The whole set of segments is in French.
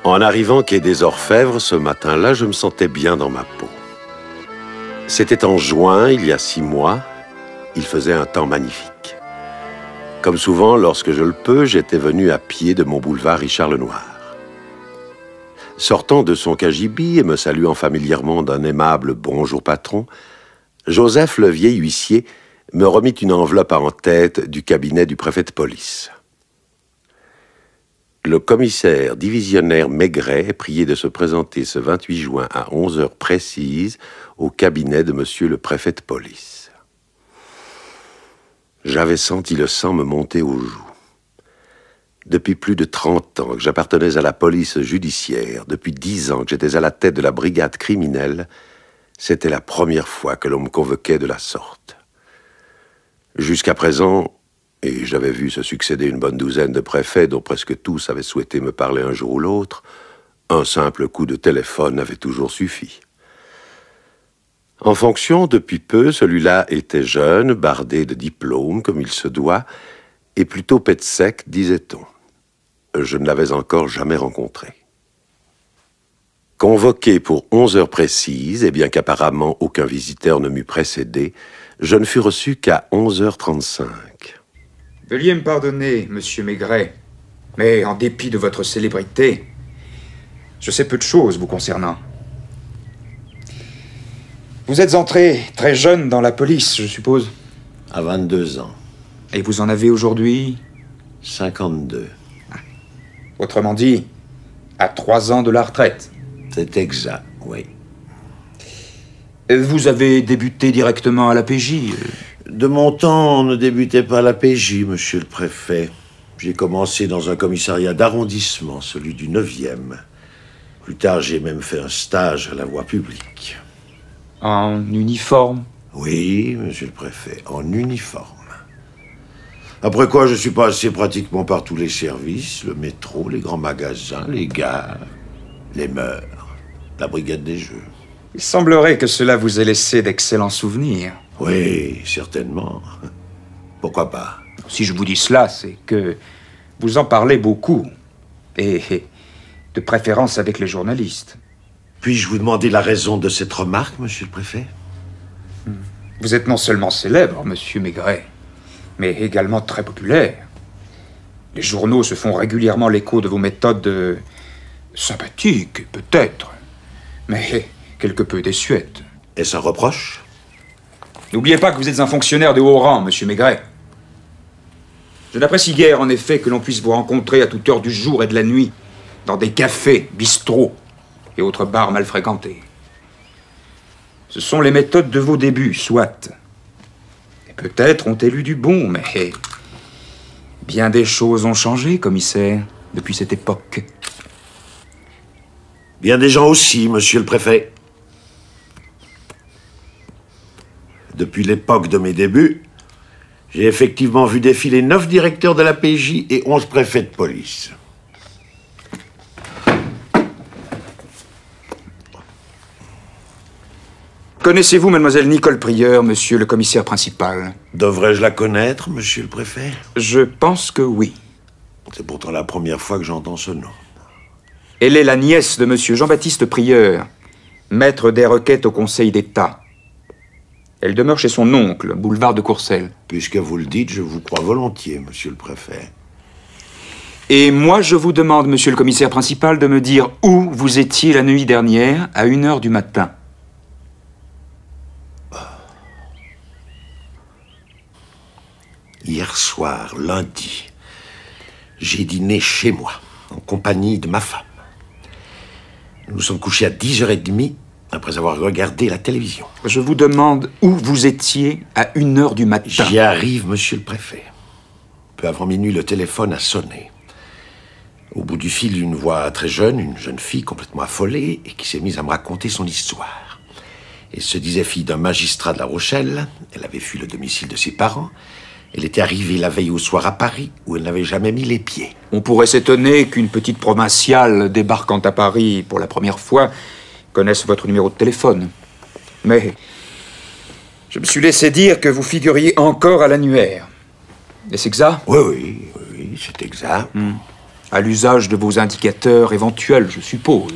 En arrivant quai des Orfèvres ce matin-là, je me sentais bien dans ma peau. C'était en juin, il y a 6 mois. Il faisait un temps magnifique. Comme souvent, lorsque je le peux, j'étais venu à pied de mon boulevard Richard-Lenoir. Sortant de son cagibi et me saluant familièrement d'un aimable « Bonjour patron », Joseph, le vieil huissier, me remit une enveloppe en tête du cabinet du préfet de police. Le commissaire divisionnaire Maigret est prié de se présenter ce 28 juin à 11 heures précises au cabinet de monsieur le préfet de police. J'avais senti le sang me monter aux joues. Depuis plus de 30 ans que j'appartenais à la police judiciaire, depuis 10 ans que j'étais à la tête de la brigade criminelle, c'était la première fois que l'on me convoquait de la sorte. Jusqu'à présent, et j'avais vu se succéder une bonne douzaine de préfets dont presque tous avaient souhaité me parler un jour ou l'autre, un simple coup de téléphone avait toujours suffi. En fonction, depuis peu, celui-là était jeune, bardé de diplômes, comme il se doit, et plutôt pet sec, disait-on. Je ne l'avais encore jamais rencontré. Convoqué pour 11 heures précises, et bien qu'apparemment aucun visiteur ne m'eût précédé, je ne fus reçu qu'à 11h35. Veuillez me pardonner, monsieur Maigret, mais en dépit de votre célébrité, je sais peu de choses vous concernant. Vous êtes entré très jeune dans la police, je suppose. À 22 ans. Et vous en avez aujourd'hui 52. Autrement dit, à 3 ans de la retraite. C'est exact, oui. Vous avez débuté directement à la PJ. De mon temps, on ne débutait pas à la PJ, monsieur le préfet. J'ai commencé dans un commissariat d'arrondissement, celui du 9e. Plus tard, j'ai même fait un stage à la voie publique. En uniforme? Oui, monsieur le préfet, en uniforme. Après quoi, je suis passé pratiquement par tous les services, le métro, les grands magasins, les gares, les mœurs, la brigade des jeux. Il semblerait que cela vous ait laissé d'excellents souvenirs. Oui, certainement. Pourquoi pas? Si je vous dis cela, c'est que vous en parlez beaucoup. Et de préférence avec les journalistes. Puis-je vous demander la raison de cette remarque, monsieur le préfet? Vous êtes non seulement célèbre, monsieur Maigret, mais également très populaire. Les journaux se font régulièrement l'écho de vos méthodes sympathiques, peut-être, mais quelque peu désuètes. Est-ce un reproche? N'oubliez pas que vous êtes un fonctionnaire de haut rang, monsieur Maigret. Je n'apprécie guère, en effet, que l'on puisse vous rencontrer à toute heure du jour et de la nuit, dans des cafés, bistrots et autres bars mal fréquentés. Ce sont les méthodes de vos débuts, soit. Et peut-être ont-elles eu du bon, mais bien des choses ont changé, commissaire, depuis cette époque. Bien des gens aussi, monsieur le préfet. Depuis l'époque de mes débuts, j'ai effectivement vu défiler 9 directeurs de la PJ et 11 préfets de police. Connaissez-vous mademoiselle Nicole Prieur, monsieur le commissaire principal? Devrais-je la connaître, monsieur le préfet? Je pense que oui. C'est pourtant la première fois que j'entends ce nom. Elle est la nièce de monsieur Jean-Baptiste Prieur, maître des requêtes au Conseil d'État. Elle demeure chez son oncle, boulevard de Courcelles. Puisque vous le dites, je vous crois volontiers, monsieur le préfet. Et moi, je vous demande, monsieur le commissaire principal, de me dire où vous étiez la nuit dernière, à 1h du matin. Hier soir, lundi, j'ai dîné chez moi, en compagnie de ma femme. Nous nous sommes couchés à 10h30, après avoir regardé la télévision. Je vous demande où vous étiez à 1h du matin. J'y arrive, monsieur le préfet. Peu avant minuit, le téléphone a sonné. Au bout du fil, une voix très jeune, une jeune fille complètement affolée, et qui s'est mise à me raconter son histoire. Elle se disait fille d'un magistrat de La Rochelle. Elle avait fui le domicile de ses parents. Elle était arrivée la veille au soir à Paris, où elle n'avait jamais mis les pieds. On pourrait s'étonner qu'une petite provinciale débarquant à Paris pour la première fois connaisse votre numéro de téléphone. Mais je me suis laissé dire que vous figuriez encore à l'annuaire. Est-ce exact? Oui, c'est exact. à l'usage de vos indicateurs éventuels, je suppose.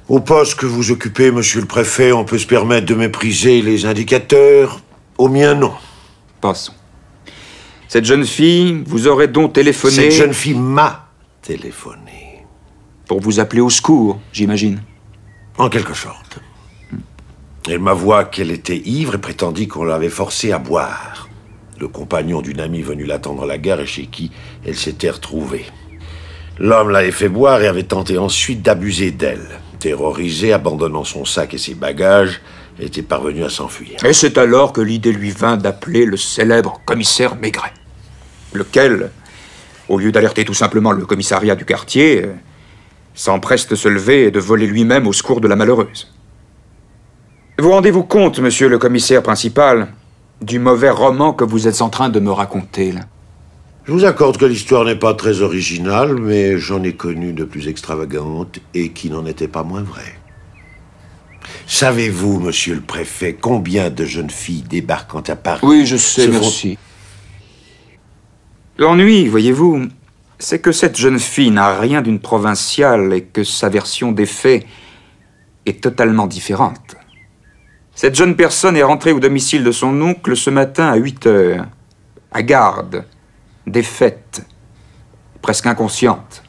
Au poste que vous occupez, monsieur le préfet, on peut se permettre de mépriser les indicateurs. Au mien, non. Passons. Cette jeune fille vous aurait donc téléphoné... Cette jeune fille m'a téléphoné. Pour vous appeler au secours, j'imagine. En quelque sorte. Elle m'avoua qu'elle était ivre et prétendit qu'on l'avait forcée à boire. Le compagnon d'une amie venue l'attendre à la gare et chez qui elle s'était retrouvée. L'homme l'avait fait boire et avait tenté ensuite d'abuser d'elle. Terrorisée, abandonnant son sac et ses bagages, elle était parvenue à s'enfuir. Et c'est alors que l'idée lui vint d'appeler le célèbre commissaire Maigret, lequel, au lieu d'alerter tout simplement le commissariat du quartier, s'empresse de se lever et de voler lui-même au secours de la malheureuse. Vous rendez-vous compte, monsieur le commissaire principal, du mauvais roman que vous êtes en train de me raconter, là? Je vous accorde que l'histoire n'est pas très originale, mais j'en ai connu de plus extravagantes et qui n'en étaient pas moins vraies. Savez-vous, monsieur le préfet, combien de jeunes filles débarquant à Paris... Oui, je sais, merci. L'ennui, voyez-vous, c'est que cette jeune fille n'a rien d'une provinciale et que sa version des faits est totalement différente. Cette jeune personne est rentrée au domicile de son oncle ce matin à 8 heures, à garde, défaite, presque inconsciente.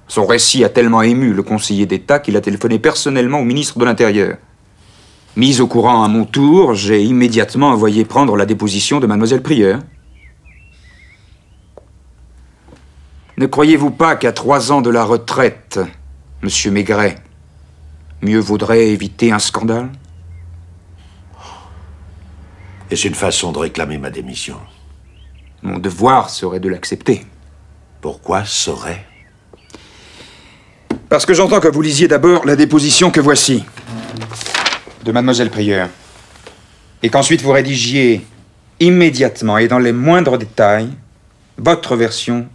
Son récit a tellement ému le conseiller d'État qu'il a téléphoné personnellement au ministre de l'Intérieur. Mis au courant à mon tour, j'ai immédiatement envoyé prendre la déposition de mademoiselle Prieur. Ne croyez-vous pas qu'à 3 ans de la retraite, monsieur Maigret, mieux vaudrait éviter un scandale? Est-ce une façon de réclamer ma démission? Mon devoir serait de l'accepter. Pourquoi serait? Parce que j'entends que vous lisiez d'abord la déposition que voici, de mademoiselle Prieur, et qu'ensuite vous rédigiez immédiatement et dans les moindres détails votre version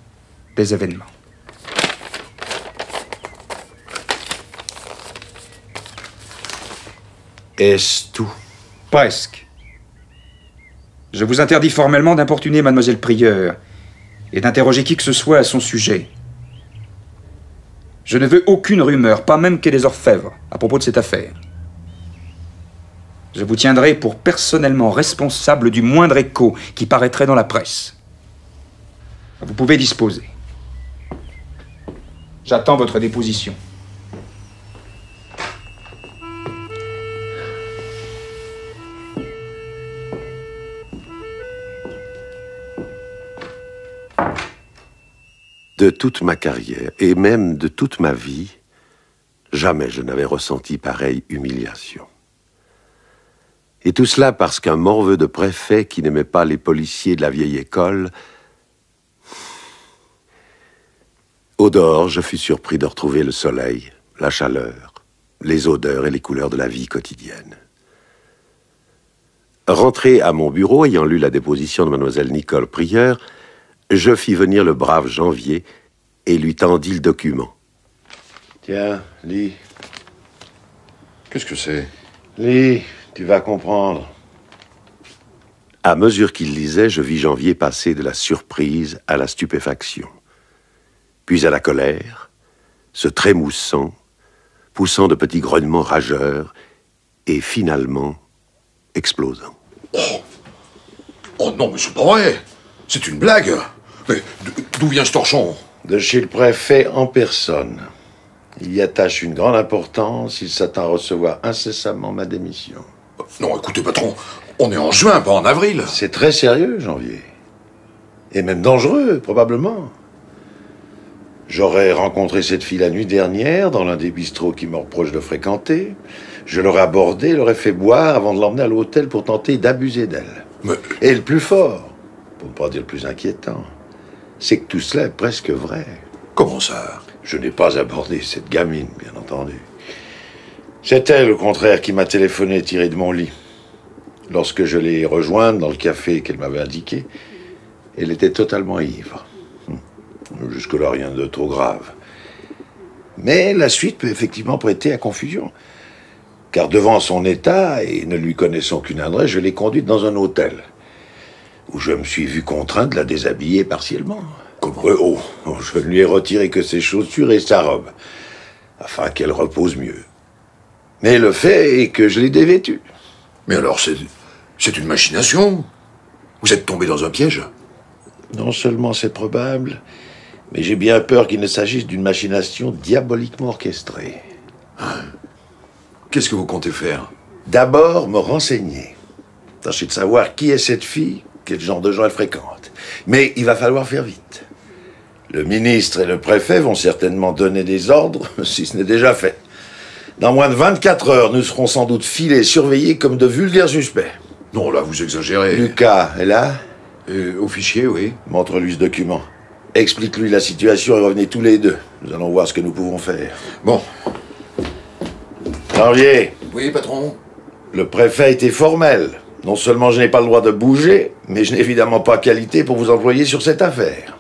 des événements. Est-ce tout? Presque. Je vous interdis formellement d'importuner mademoiselle Prieur et d'interroger qui que ce soit à son sujet. Je ne veux aucune rumeur, pas même qu'elle des orfèvres, à propos de cette affaire. Je vous tiendrai pour personnellement responsable du moindre écho qui paraîtrait dans la presse. Vous pouvez disposer. J'attends votre déposition. De toute ma carrière, et même de toute ma vie, jamais je n'avais ressenti pareille humiliation. Et tout cela parce qu'un morveux de préfet qui n'aimait pas les policiers de la vieille école... Au dehors, je fus surpris de retrouver le soleil, la chaleur, les odeurs et les couleurs de la vie quotidienne. Rentré à mon bureau, ayant lu la déposition de mademoiselle Nicole Prieur, je fis venir le brave Janvier et lui tendis le document. Tiens, lis. Qu'est-ce que c'est? Lis, tu vas comprendre. À mesure qu'il lisait, je vis Janvier passer de la surprise à la stupéfaction, puis à la colère, se trémoussant, poussant de petits grognements rageurs et finalement explosant. Oh non, mais c'est pas vrai! C'est une blague! Mais d'où vient ce torchon? De chez le préfet en personne. Il y attache une grande importance, il s'attend à recevoir incessamment ma démission. Non, écoutez, patron, on est en juin, pas en avril. C'est très sérieux, Janvier. Et même dangereux, probablement. J'aurais rencontré cette fille la nuit dernière, dans l'un des bistrots qui me reproche de fréquenter. Je l'aurais abordée, l'aurais fait boire avant de l'emmener à l'hôtel pour tenter d'abuser d'elle. Mais... Et le plus fort, pour ne pas dire le plus inquiétant, c'est que tout cela est presque vrai. Comment ça? Je n'ai pas abordé cette gamine, bien entendu. C'est elle, au contraire, qui m'a téléphoné tiré de mon lit. Lorsque je l'ai rejointe dans le café qu'elle m'avait indiqué, elle était totalement ivre. Jusque-là, rien de trop grave. Mais la suite peut effectivement prêter à confusion. Car devant son état, et ne lui connaissant aucune adresse, je l'ai conduite dans un hôtel, où je me suis vu contraint de la déshabiller partiellement. comment? Je ne lui ai retiré que ses chaussures et sa robe, afin qu'elle repose mieux. Mais le fait est que je l'ai dévêtue. Mais alors, c'est une machination. Vous êtes tombé dans un piège? Non seulement c'est probable, mais j'ai bien peur qu'il ne s'agisse d'une machination diaboliquement orchestrée. Qu'est-ce que vous comptez faire? D'abord, me renseigner. Tâcher de savoir qui est cette fille, quel genre de gens elle fréquente. Mais il va falloir faire vite. Le ministre et le préfet vont certainement donner des ordres, si ce n'est déjà fait. Dans moins de 24 heures, nous serons sans doute filés, surveillés comme de vulgaires suspects. Non, là, vous exagérez. Lucas est là? Au fichier, oui. Montre-lui ce document. Explique-lui la situation et revenez tous les deux. Nous allons voir ce que nous pouvons faire. Bon. Janvier. Oui, patron. Le préfet a été formel. Non seulement je n'ai pas le droit de bouger, mais je n'ai évidemment pas qualité pour vous employer sur cette affaire.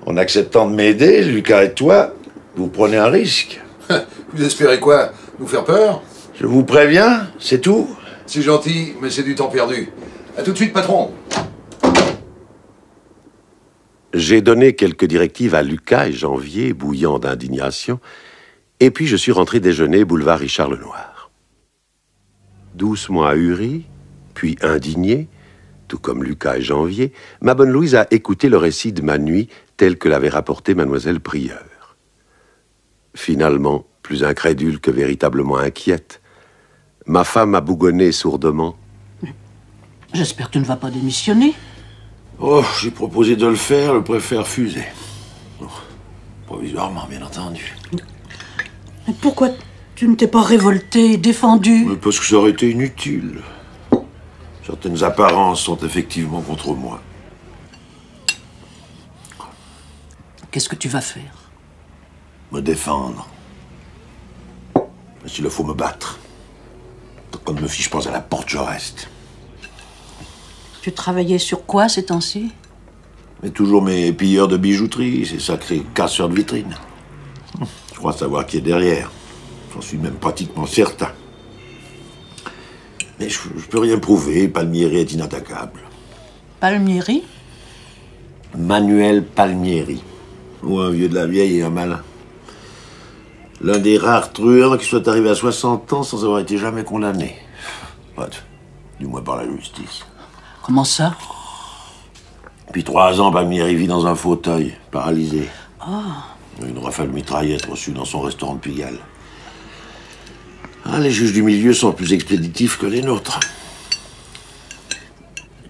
En acceptant de m'aider, Lucas et toi, vous prenez un risque. Vous espérez quoi? Nous faire peur? Je vous préviens, c'est tout. C'est gentil, mais c'est du temps perdu. À tout de suite, patron. J'ai donné quelques directives à Lucas et Janvier, bouillant d'indignation, et puis je suis rentré déjeuner boulevard Richard Lenoir. Doucement ahuri, puis indigné, tout comme Lucas et Janvier, ma bonne Louise a écouté le récit de ma nuit tel que l'avait rapporté mademoiselle Prieur. Finalement, plus incrédule que véritablement inquiète, ma femme a bougonné sourdement. J'espère que tu ne vas pas démissionner. Oh, j'ai proposé de le faire, le préfet a refusé. Oh, provisoirement, bien entendu. Mais pourquoi tu ne t'es pas révolté, défendu? Mais parce que ça aurait été inutile. Certaines apparences sont effectivement contre moi. Qu'est-ce que tu vas faire? Me défendre. Mais s'il le faut, me battre. Tant qu'on ne me fiche pas à la porte, je reste. Tu travaillais sur quoi ces temps-ci? Mais toujours mes pilleurs de bijouterie, ces sacrés casseurs de vitrines. Je crois savoir qui est derrière. J'en suis même pratiquement certain. Mais je peux rien prouver, Palmieri est inattaquable. Palmieri? Manuel Palmieri. Ou un vieux de la vieille et un malin. L'un des rares truands qui soit arrivé à 60 ans sans avoir été jamais condamné. Enfin, du moins par la justice. Comment ça? Depuis 3 ans, Palmieri vit dans un fauteuil, paralysé. Une rafale mitraillette reçue dans son restaurant de Pigalle. Les juges du milieu sont plus expéditifs que les nôtres.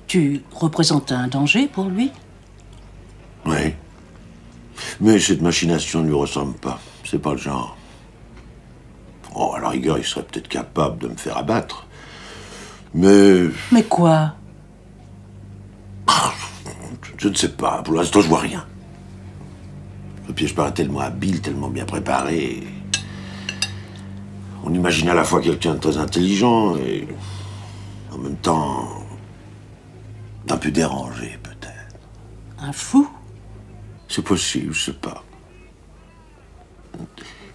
Tu représentes un danger pour lui? Oui. Mais cette machination ne lui ressemble pas. C'est pas le genre. Oh, à la rigueur, il serait peut-être capable de me faire abattre. Mais... Mais quoi? Je ne sais pas. Pour l'instant, je vois rien. Le piège paraît tellement habile, tellement bien préparé. On imagine à la fois quelqu'un de très intelligent et... en même temps... d'un peu dérangé, peut-être. Un fou? C'est possible, je sais pas.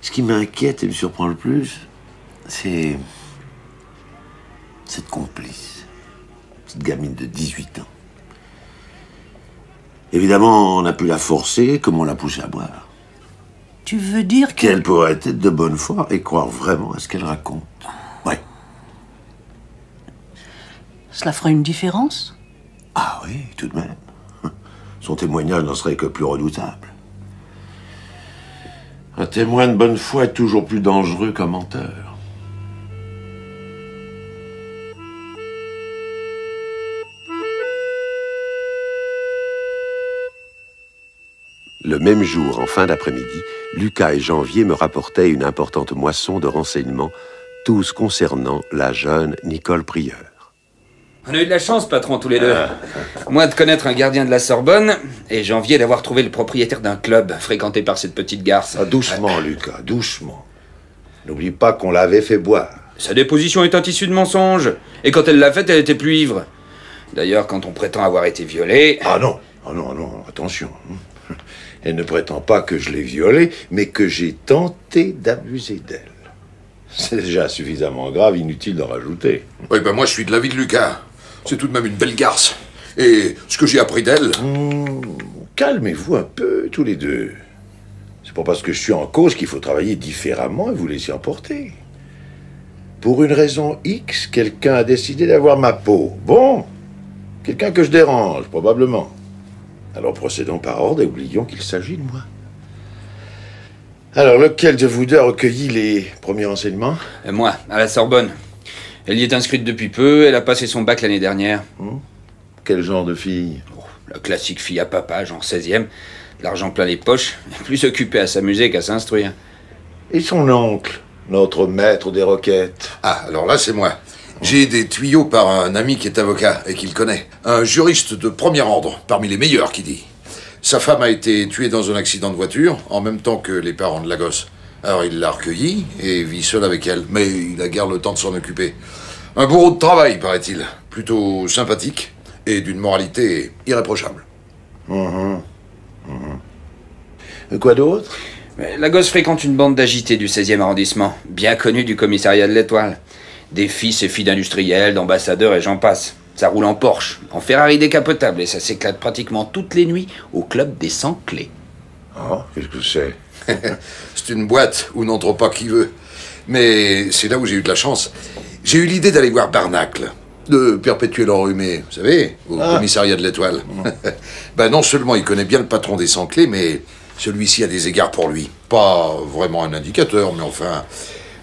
Ce qui m'inquiète et me surprend le plus, c'est... cette complice. Cette gamine de 18 ans. Évidemment, on a pu la forcer comme on l'a poussée à boire. Tu veux dire que... Qu'elle pourrait être de bonne foi et croire vraiment à ce qu'elle raconte. Ouais. Cela fera une différence? Ah oui, tout de même. Son témoignage n'en serait que plus redoutable. Un témoin de bonne foi est toujours plus dangereux qu'un menteur. Le même jour, en fin d'après-midi, Lucas et Janvier me rapportaient une importante moisson de renseignements, tous concernant la jeune Nicole Prieur. On a eu de la chance, patron, tous les deux. Moi de connaître un gardien de la Sorbonne, et Janvier d'avoir trouvé le propriétaire d'un club fréquenté par cette petite garce. Doucement, Lucas, doucement. N'oublie pas qu'on l'avait fait boire. Sa déposition est un tissu de mensonge. Et quand elle l'a faite, elle était plus ivre. D'ailleurs, quand on prétend avoir été violée... Ah non, attention. Elle ne prétend pas que je l'ai violée, mais que j'ai tenté d'abuser d'elle. C'est déjà suffisamment grave, inutile d'en rajouter. Oui, ben moi je suis de l'avis de Lucas. C'est tout de même une belle garce. Et ce que j'ai appris d'elle... calmez-vous un peu, tous les deux. C'est pas parce que je suis en cause qu'il faut travailler différemment et vous laisser emporter. Pour une raison X, quelqu'un a décidé d'avoir ma peau. Bon, quelqu'un que je dérange, probablement. Alors procédons par ordre et oublions qu'il s'agit de moi. Alors, lequel de vous deux a recueilli les premiers renseignements? Moi, à la Sorbonne. Elle y est inscrite depuis peu, elle a passé son bac l'année dernière. Quel genre de fille? La classique fille à papa, genre 16e. L'argent plein les poches, plus occupée à s'amuser qu'à s'instruire. Et son oncle, notre maître des requêtes? Ah, alors là, c'est moi. J'ai des tuyaux par un ami qui est avocat et qui le connaît. Un juriste de premier ordre, parmi les meilleurs, qui dit. Sa femme a été tuée dans un accident de voiture, en même temps que les parents de la gosse. Alors il l'a recueillie et vit seul avec elle, mais il a guère le temps de s'en occuper. Un bourreau de travail, paraît-il. Plutôt sympathique et d'une moralité irréprochable. Quoi d'autre? La gosse fréquente une bande d'agités du 16e arrondissement, bien connue du commissariat de l'Étoile. Des fils et filles d'industriels, d'ambassadeurs et j'en passe. Ça roule en Porsche, en Ferrari décapotable et ça s'éclate pratiquement toutes les nuits au club des 100 clés. Oh, qu'est-ce que c'est? C'est une boîte où n'entre pas qui veut. Mais c'est là où j'ai eu de la chance. J'ai eu l'idée d'aller voir Barnacle, de perpétuer l'enrhumé, vous savez, au commissariat de l'Étoile. Ben non seulement il connaît bien le patron des 100 clés, mais celui-ci a des égards pour lui. Pas vraiment un indicateur, mais enfin,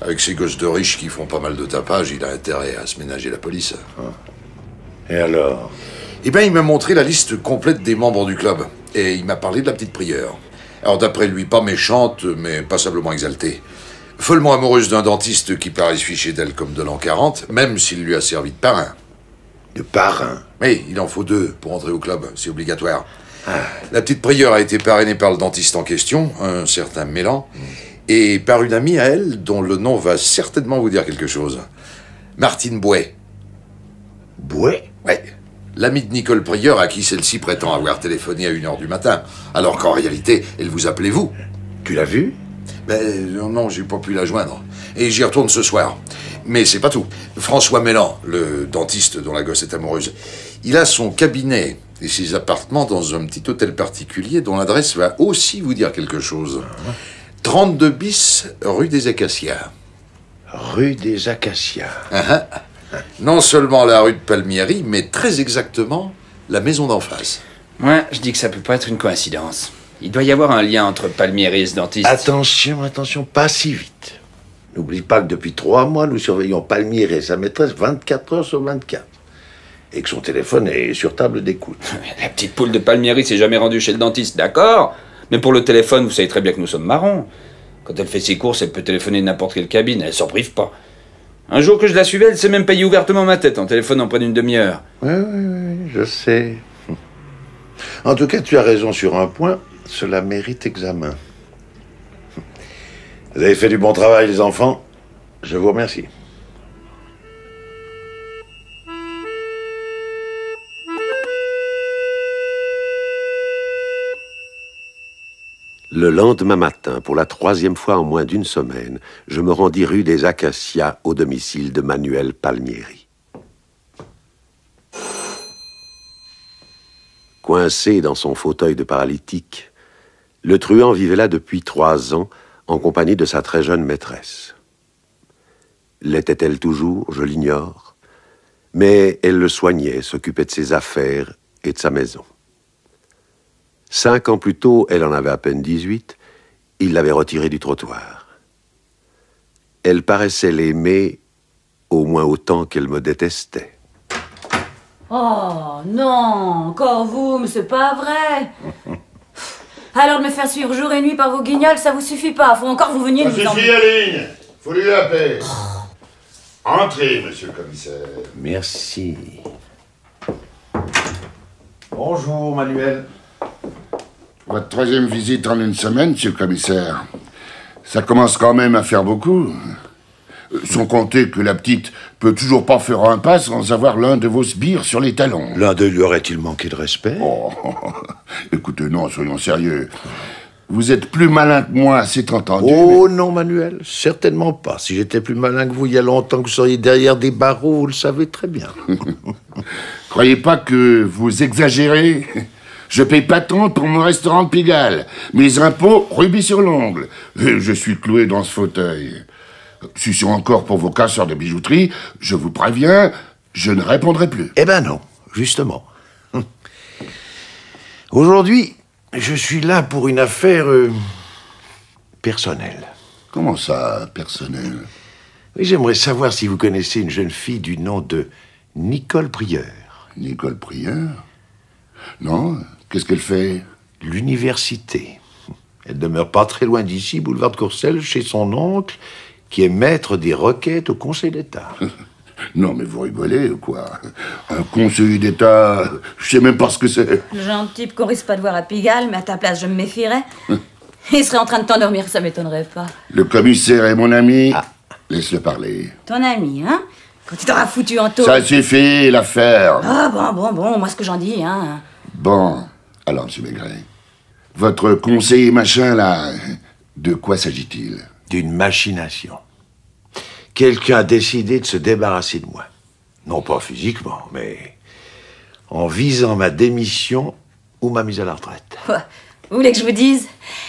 avec ces gosses de riches qui font pas mal de tapage, il a intérêt à se ménager la police. Et alors? Eh bien, il m'a montré la liste complète des membres du club. Et il m'a parlé de la petite prieure. Alors, d'après lui, pas méchante, mais passablement exaltée. Follement amoureuse d'un dentiste qui paraît se ficher d'elle comme de l'an 40, même s'il lui a servi de parrain. De parrain? Oui, il en faut 2 pour entrer au club, c'est obligatoire. La petite prieure a été parrainée par le dentiste en question, un certain Mélan, et par une amie à elle, dont le nom va certainement vous dire quelque chose. Martine Bouet. Bouet? Ouais. L'amie de Nicole Prieur à qui celle-ci prétend avoir téléphoné à 1h du matin, alors qu'en réalité, elle vous appelait vous. Tu l'as vue? Ben non, j'ai pas pu la joindre. Et j'y retourne ce soir. Mais c'est pas tout. François Mélan, le dentiste dont la gosse est amoureuse, il a son cabinet et ses appartements dans un petit hôtel particulier dont l'adresse va aussi vous dire quelque chose. 32 bis, rue des Acacias. Rue des Acacias. Non seulement la rue de Palmieri, mais très exactement la maison d'en face. Ouais, je dis que ça peut pas être une coïncidence. Il doit y avoir un lien entre Palmieri et ce dentiste. Attention, attention, pas si vite. N'oublie pas que depuis 3 mois, nous surveillons Palmieri et sa maîtresse 24 heures sur 24. Et que son téléphone est sur table d'écoute. La petite poule de Palmieri s'est jamais rendue chez le dentiste, d'accord? Mais pour le téléphone, vous savez très bien que nous sommes marrons. Quand elle fait ses courses, elle peut téléphoner n'importe quelle cabine, elle s'en prive pas. Un jour que je la suivais, elle s'est même payée ouvertement ma tête en téléphonant près d'une demi-heure. Oui, je sais. En tout cas, tu as raison sur un point, cela mérite examen. Vous avez fait du bon travail, les enfants. Je vous remercie. Le lendemain matin, pour la 3e fois en moins d'une semaine, je me rendis rue des Acacias au domicile de Manuel Palmieri. Coincé dans son fauteuil de paralytique, le truand vivait là depuis 3 ans en compagnie de sa très jeune maîtresse. L'était-elle toujours? Je l'ignore. Mais elle le soignait, s'occupait de ses affaires et de sa maison. 5 ans plus tôt, elle en avait à peine 18, il l'avait retirée du trottoir. Elle paraissait l'aimer au moins autant qu'elle me détestait. Oh non, encore vous, mais c'est pas vrai. Alors de me faire suivre jour et nuit par vos guignols, ça vous suffit pas. Faut encore que vous veniez nous Ceci, Aline, faut lui la paix. Entrez, monsieur le commissaire. Merci. Bonjour, Manuel. Votre 3e visite en une semaine, monsieur le commissaire. Ça commence quand même à faire beaucoup. Sans compter que la petite peut toujours pas faire un pas sans avoir l'un de vos sbires sur les talons. L'un d'eux lui aurait-il manqué de respect? Oh, écoutez, non, soyons sérieux. Vous êtes plus malin que moi, c'est entendu. Oh non, Manuel, certainement pas. Si j'étais plus malin que vous il y a longtemps que vous seriez derrière des barreaux, vous le savez très bien. Croyez pas que vous exagérez. Je paye patente pour mon restaurant de Pigalle. Mes impôts, rubis sur l'ongle. Et je suis cloué dans ce fauteuil. Si c'est encore pour vos casseurs de bijouterie, je vous préviens, je ne répondrai plus. Eh ben non, justement. Aujourd'hui, je suis là pour une affaire personnelle. Comment ça, personnel? Oui, j'aimerais savoir si vous connaissez une jeune fille du nom de Nicole Prieur. Nicole Prieur? Non? Qu'est-ce qu'elle fait? L'université. Elle demeure pas très loin d'ici, boulevard de Courcelles, chez son oncle, qui est maître des requêtes au Conseil d'État. Non, mais vous rigolez ou quoi? Un conseiller d'État, je sais même pas ce que c'est. Le genre de type qu'on risque pas de voir à Pigalle, mais à ta place, je me méfierais. Il serait en train de t'endormir, ça m'étonnerait pas. Le commissaire est mon ami. Laisse-le parler. Ton ami, hein? Quand tu t'auras foutu en taux. Ça suffit, l'affaire. Ah, bon, moi ce que j'en dis, hein. Bon, alors, M. Maigret, votre conseiller machin, là, de quoi s'agit-il? D'une machination. Quelqu'un a décidé de se débarrasser de moi. Non pas physiquement, mais en visant ma démission ou ma mise à la retraite. Quoi? Vous voulez que je vous dise?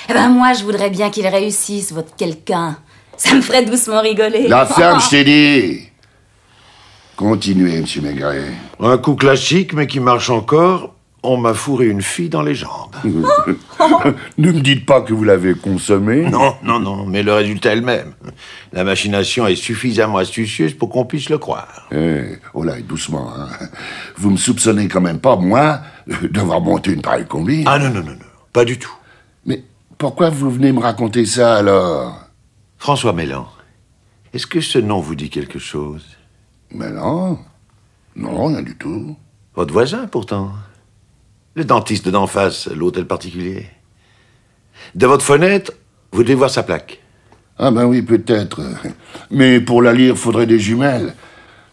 Eh ben moi, je voudrais bien qu'il réussisse, votre quelqu'un. Ça me ferait doucement rigoler. La ferme, je t'ai dit. Continuez, M. Maigret. Un coup classique, mais qui marche encore. On m'a fourré une fille dans les jambes. Ne me dites pas que vous l'avez consommée. Non, mais le résultat est le même. La machination est suffisamment astucieuse pour qu'on puisse le croire. Oh là, doucement, hein. Vous me soupçonnez quand même pas, moi, d'avoir monté une pareille combine. Ah non, pas du tout. Mais pourquoi vous venez me raconter ça, alors? François Mélan, est-ce que ce nom vous dit quelque chose? Mais non, rien du tout. Votre voisin, pourtant. Le dentiste d'en face, l'hôtel particulier. De votre fenêtre, vous devez voir sa plaque. Ah ben oui, peut-être. Mais pour la lire, faudrait des jumelles.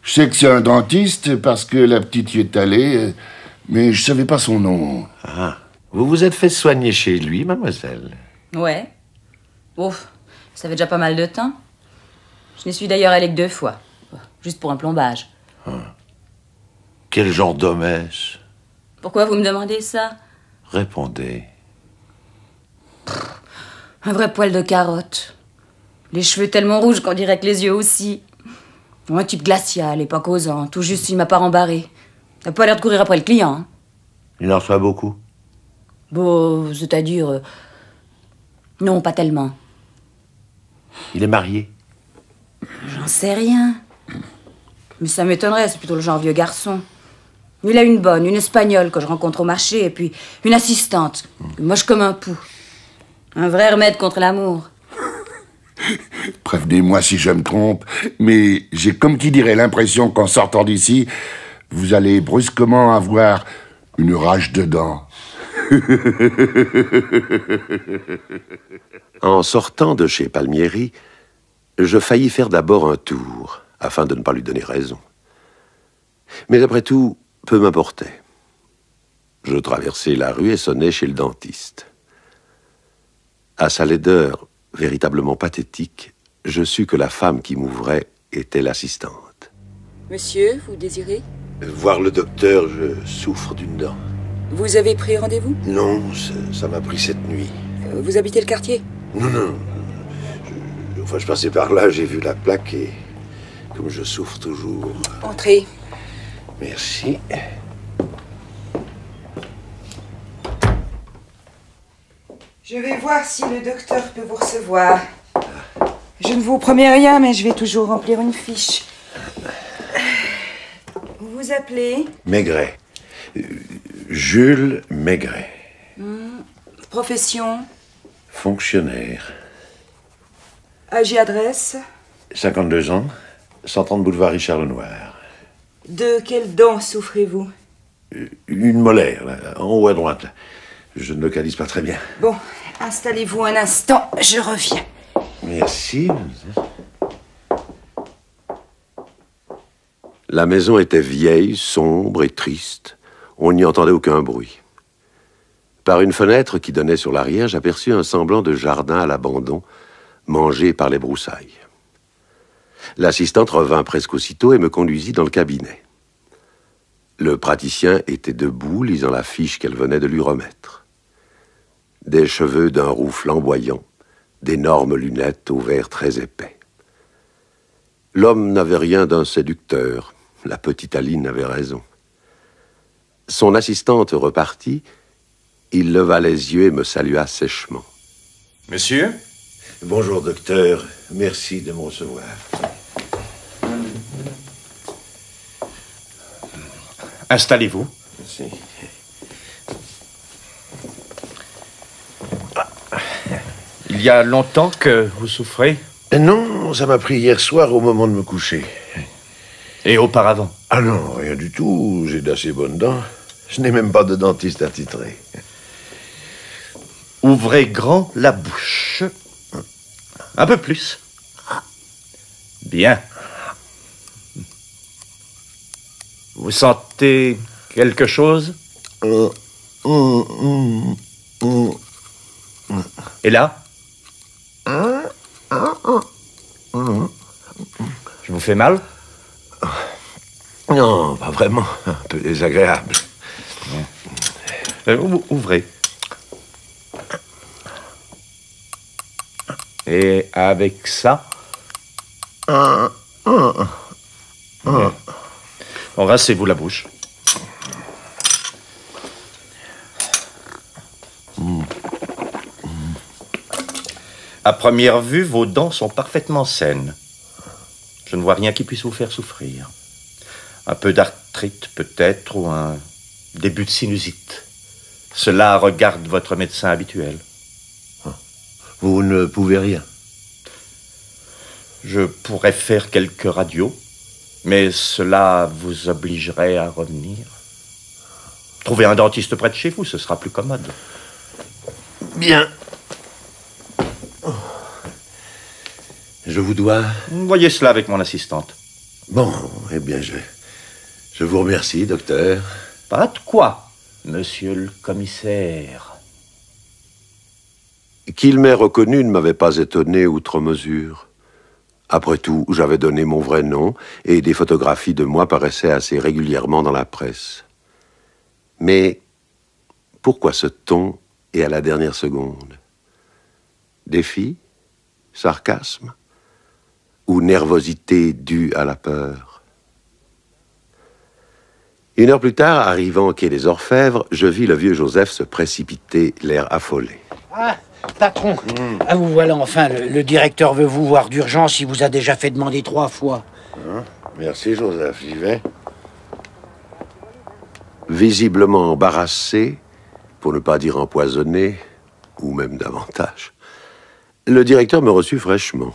Je sais que c'est un dentiste parce que la petite y est allée, mais je savais pas son nom. Ah, vous vous êtes fait soigner chez lui, mademoiselle? Ouais. Ouf, ça fait déjà pas mal de temps. Je n'y suis d'ailleurs allée que 2 fois. Juste pour un plombage. Quel genre d'homme est-ce? Pourquoi vous me demandez ça? Répondez. Un vrai poil de carotte. Les cheveux tellement rouges qu'on dirait que les yeux aussi. Un type glacial et pas causant, tout juste il m'a pas rembarré. Il a pas l'air de courir après le client. Hein. Il en reçoit beaucoup? Bon, c'est-à-dire... Non, pas tellement. Il est marié? J'en sais rien. Mais ça m'étonnerait, c'est plutôt le genre vieux garçon. Il a une bonne, une espagnole que je rencontre au marché, et puis une assistante, moche comme un pou. Un vrai remède contre l'amour. Prévenez-moi si je me trompe, mais j'ai comme qui dirait l'impression qu'en sortant d'ici, vous allez brusquement avoir une rage de dents. En sortant de chez Palmieri, je faillis faire d'abord un tour, afin de ne pas lui donner raison. Mais après tout, peu m'importait. Je traversai la rue et sonnai chez le dentiste. À sa laideur véritablement pathétique, je sus que la femme qui m'ouvrait était l'assistante. Monsieur, vous désirez? Voir le docteur, je souffre d'une dent. Vous avez pris rendez-vous? Non, ça m'a pris cette nuit. Vous habitez le quartier? Non. Je passais par là, j'ai vu la plaque et... Comme je souffre toujours... Entrez. Merci. Je vais voir si le docteur peut vous recevoir. Je ne vous promets rien, mais je vais toujours remplir une fiche. Vous vous appelez? Maigret. Jules Maigret. Profession? Fonctionnaire. Âge et adresse? 52 ans, 130 boulevard Richard Lenoir. De quelle dent souffrez-vous? Une molaire, là, en haut à droite. Là. Je ne localise pas très bien. Bon, installez-vous un instant, je reviens. Merci. La maison était vieille, sombre et triste. On n'y entendait aucun bruit. Par une fenêtre qui donnait sur l'arrière, j'aperçus un semblant de jardin à l'abandon, mangé par les broussailles. L'assistante revint presque aussitôt et me conduisit dans le cabinet. Le praticien était debout, lisant la fiche qu'elle venait de lui remettre. Des cheveux d'un roux flamboyant, d'énormes lunettes aux verres très épais. L'homme n'avait rien d'un séducteur. La petite Aline avait raison. Son assistante repartit. Il leva les yeux et me salua sèchement. Monsieur? Bonjour, docteur. Merci de me recevoir. Installez-vous. Merci. Il y a longtemps que vous souffrez? Non, ça m'a pris hier soir au moment de me coucher. Et auparavant? Ah non, rien du tout. J'ai d'assez bonnes dents. Je n'ai même pas de dentiste attitré. Ouvrez grand la bouche. Un peu plus. Bien. Vous sentez quelque chose? Et là? Je vous fais mal? Non, pas vraiment. Un peu désagréable. Ouvrez. Et avec ça? Embrassez-vous la bouche. À première vue, vos dents sont parfaitement saines. Je ne vois rien qui puisse vous faire souffrir. Un peu d'arthrite peut-être ou un début de sinusite. Cela regarde votre médecin habituel. Vous ne pouvez rien? Je pourrais faire quelques radios, mais cela vous obligerait à revenir. Trouvez un dentiste près de chez vous, ce sera plus commode. Bien. Je vous dois... Voyez cela avec mon assistante. Bon, eh bien, je vous remercie, docteur. Pas de quoi, monsieur le commissaire. Qu'il m'ait reconnu ne m'avait pas étonné outre mesure. Après tout, j'avais donné mon vrai nom et des photographies de moi paraissaient assez régulièrement dans la presse. Mais pourquoi ce ton et à la dernière seconde? Défi? Sarcasme? Ou nervosité due à la peur? 1 heure plus tard, arrivant au quai des Orfèvres, je vis le vieux Joseph se précipiter, l'air affolé. Ah, patron, ah, vous voilà enfin. Le directeur veut vous voir d'urgence. Il vous a déjà fait demander 3 fois. Merci, Joseph. J'y vais. Visiblement embarrassé, pour ne pas dire empoisonné, ou même davantage, le directeur me reçut fraîchement.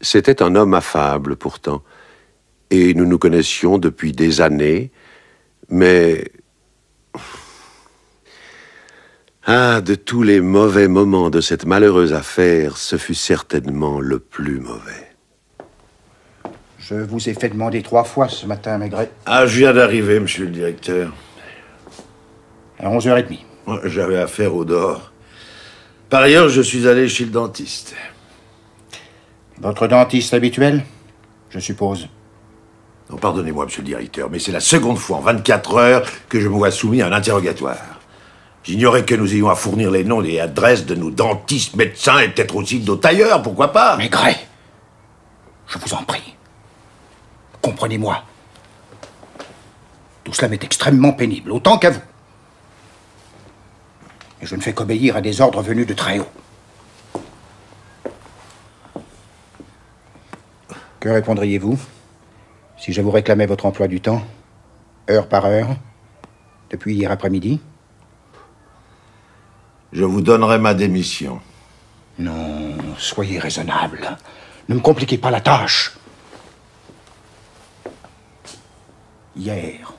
C'était un homme affable, pourtant, et nous nous connaissions depuis des années, mais... Ah, de tous les mauvais moments de cette malheureuse affaire, ce fut certainement le plus mauvais. Je vous ai fait demander 3 fois ce matin, Maigret. Ah, je viens d'arriver, monsieur le directeur. À 11h30. J'avais affaire au dehors. Par ailleurs, je suis allé chez le dentiste. Votre dentiste habituel, je suppose. Non, pardonnez-moi, monsieur le directeur, mais c'est la seconde fois en 24 heures que je me vois soumis à un interrogatoire. J'ignorais que nous ayons à fournir les noms et adresses de nos dentistes, médecins et peut-être aussi de nos tailleurs, pourquoi pas? Maigret, je vous en prie. Comprenez-moi. Tout cela m'est extrêmement pénible, autant qu'à vous. Et je ne fais qu'obéir à des ordres venus de très haut. Que répondriez-vous si je vous réclamais votre emploi du temps, heure par heure, depuis hier après-midi? Je vous donnerai ma démission. Non, soyez raisonnable. Ne me compliquez pas la tâche. Hier,